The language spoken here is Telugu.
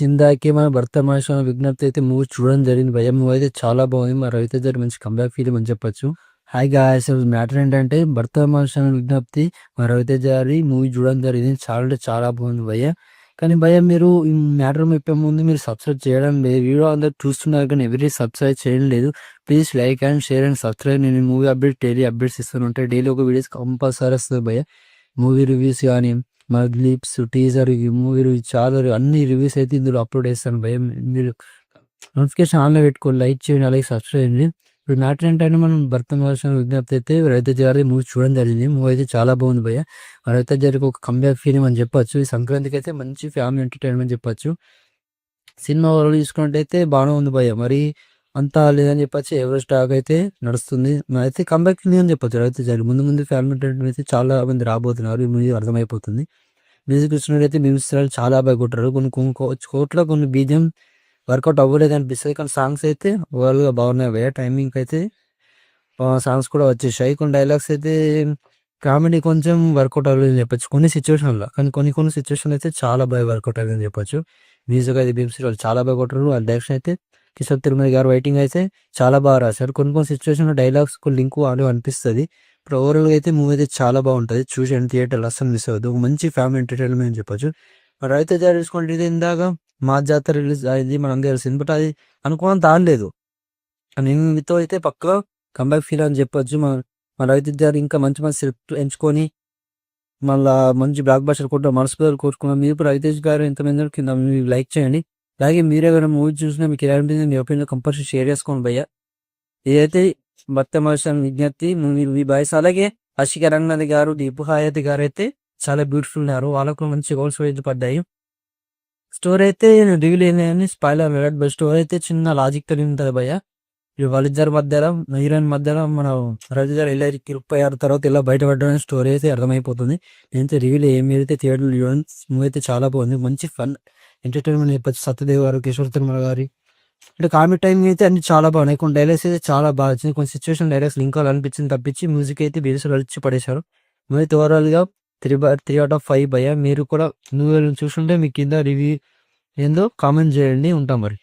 ఇందాకే మన భర్త మహేష్ విజ్ఞప్తి అయితే మూవీ చూడడం జరిగింది భయ్య. మూవీ అయితే చాలా బాగుంది. మరి రవితేజ గారు మంచి కంబ్యాక్ ఫిలిం అని చెప్పొచ్చు. హాయ్ గాయ్స్, మ్యాటర్ ఏంటంటే భర్త మహేష్ విజ్ఞప్తి మరి రవితేజ గారి మూవీ చూడడం జరిగింది. చాలా అంటే చాలా బాగుంది భయ్య. కానీ భయ్య మీరు ఈ మ్యాటర్ చెప్పే ముందు మీరు సబ్స్క్రైబ్ చేయడం లేదు. వీడియో అందరు చూస్తున్నారు కానీ ఎవరి సబ్స్క్రైబ్ చేయడం లేదు. Please like and share and subscribe. నేను మూవీ అప్డేట్ డైలీ అప్డేట్స్ ఇస్తూనే ఉంటాయి. డైలీ ఒక వీడియోస్ కంపల్సరీ వస్తుంది భయ్య. మూవీ రివ్యూస్ కానీ మా గ్లిప్స్, టీజర్, మూవీ రివ్యూ చాలా అన్ని రివ్యూస్ అయితే ఇందులో అప్లోడ్ చేస్తాను భయ్య. మీరు నోటిఫికేషన్ ఆన్లో పెట్టుకోండి, లైక్ చేయండి, అలాగే సబ్స్క్రైబ్ చేయండి. ఇప్పుడు మ్యాటర్ ఏంటంటే మనం భర్త మహేష్ విజ్ఞప్తి అయితే రవితేజ గారి మూవీ చూడడం జరిగింది. మూవీ అయితే చాలా బాగుంది భయ్య. రవితేజ గారికి ఒక కంబ్యాక్ ఫిలిం అని చెప్పొచ్చు. ఈ సంక్రాంతికి అయితే మంచి ఫ్యామిలీ ఎంటర్టైన్మెంట్ చెప్పొచ్చు. సినిమా వాళ్ళు చూసుకున్నట్టయితే బాగానే ఉంది భయ్య. మరి అంతా లేదని చెప్పొచ్చు. ఎవరి స్టాక్ అయితే నడుస్తుంది. అయితే కంబ్యాక్ ఫిలిం అని చెప్పొచ్చు రవితేజ గారి. ముందు ముందు ఫ్యామిలీ ఎంటర్టైన్మెంట్ అయితే చాలా మంది రాబోతున్నారు. ఈ మూవీ అర్థమైపోతుంది. మ్యూజిక్ చూసినట్టయితే మ్యూజిక్ చాలా బాగా కొట్టారు. కొన్ని కోట్ల కొన్ని బీజియం వర్కౌట్ అవ్వలేదు అనిపిస్తుంది. కానీ సాంగ్స్ అయితే ఓవరాల్గా బాగున్నాయి భయ్య. టైమింగ్ అయితే సాంగ్స్ కూడా వచ్చేసాయి. కొన్ని డైలాగ్స్ అయితే కామెడీ కొంచెం వర్కౌట్ అవ్వలేదు చెప్పొచ్చు కొన్ని సిచ్యువేషన్లో. కానీ కొన్ని సిచ్యువేషన్ అయితే చాలా బాగా వర్కౌట్ అవ్వదని చెప్పొచ్చు. మ్యూజిక్ అయితే భీమ్స్ వాళ్ళు చాలా బాగా కొట్టారు. వాళ్ళ డైరెక్షన్ అయితే కిషోర్ తిరుమల గారు రైటింగ్ అయితే చాలా బాగా రాశారు. కొన్ని సిచ్యువేషన్లో డైలాగ్స్ లింక్ అని అనిపిస్తుంది. ఇప్పుడు ఓవరాల్గా అయితే మూవీ అయితే చాలా బాగుంటుంది. చూసండి, థియేటర్లో అస్సలు మిస్ అవ్వదు. ఒక మంచి ఫ్యామిలీ ఎంటర్టైన్మెంట్ అని చెప్పొచ్చు. మరి అయితే చూసుకుంటే ఇది ఇందాక మా జాతర రిలీజ్ అయింది, మనం తెలిసింది. బట్ అది అనుకున్నంత ఆడలేదు. నేను మీతో అయితే పక్కా కంబ్యాక్ ఫీల్ అని చెప్పొచ్చు. మన రవితేజ గారు ఇంకా మంచి స్క్రిప్ట్ ఎంచుకొని మళ్ళీ మంచి బ్లాక్ బస్టర్ కూడా మనస్ఫూర్తిగా కోరుకున్నాం. మీరు రవితేజ్ గారు ఎంతమంది కింద లైక్ చేయండి. అలాగే మీరు ఏమైనా మూవీ చూసినా మీకు ఎలా ఉంటుంది మీ ఒపీనియన్ కంపల్సరీ షేర్ చేసుకోండి భయ్య. ఇదైతే భర్త మహేష్ విజ్ఞప్తి మూవీ బాయ్స్. అలాగే అషిక రంగనాథ్ గారు, దీపు హయాతి గారు అయితే చాలా బ్యూటిఫుల్ ఉన్నారు. వాళ్ళకు మంచి గోల్స్ పడ్డాయి. స్టోరీ అయితే రివీల్ అయినాయని స్పాయిలర్ అలర్ట్. బట్ స్టోరీ అయితే చిన్న లాజిక్ తో ఉంటుంది భయ్య. వాళ్ళిద్దరి మధ్యలో హీరోయిన్ మధ్యలో మన రవితేజ గారు ఇలా ఇరుక్కుపోయారు, తర్వాత ఇలా బయటపడడానికి స్టోరీ అయితే అర్థమైపోతుంది. నేనైతే రివీల్ ఏమైతే థియేటర్లో మూవీ అయితే చాలా బాగుంది. మంచి ఫన్ ఎంటర్టైన్మెంట్ చెప్పచ్చు. సత్యదేవ్ గారు, కిషోర్ తిరుమల గారి అంటే కామెడీ టైం అయితే అన్ని చాలా బాగున్నాయి. కొన్ని డైలాగ్స్ అయితే చాలా బాగా వచ్చింది. కొన్ని సిచ్యువేషన్ డైలాగ్స్ లింక్ అనిపించింది తప్పించి మ్యూజిక్ అయితే బీర్స్ వచ్చి పడేశారు. మూవీ ఓవరాల్గా 3/3 భయ్య. మీరు కూడా నువ్వు చూసుంటే మీ కింద రివ్యూ ఏందో కామెంట్ చేయండి. ఉంటాం మరి.